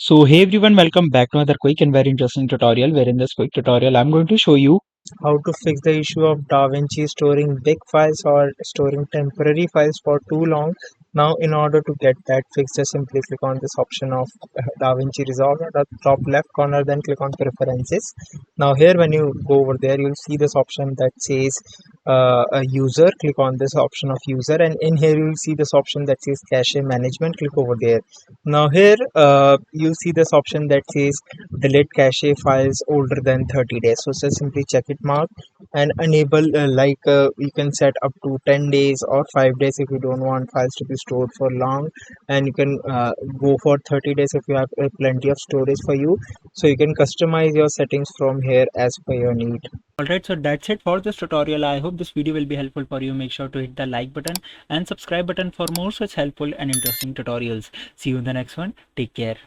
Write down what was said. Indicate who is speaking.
Speaker 1: So hey everyone, welcome back to another quick and very interesting tutorial where in this quick tutorial I'm going to show you
Speaker 2: how to fix the issue of DaVinci storing big files or storing temporary files for too long. Now, in order to get that fixed, just simply click on this option of DaVinci Resolve at the top left corner, then click on Preferences. Now, here when you go over there, you'll see this option that says a user. Click on this option of user, and in here you'll see this option that says Cache Management. Click over there. Now, here you'll see this option that says delete cache files older than 30 days. So just simply check it mark and enable you can set up to 10 days or 5 days if you don't want files to be stored for long, and you can go for 30 days if you have plenty of storage for you. So you can customize your settings from here as per your need.
Speaker 1: Alright, so that's it for this tutorial. I hope this video will be helpful for you. Make sure to hit the like button and subscribe button for more such helpful and interesting tutorials. See you in the next one. Take care.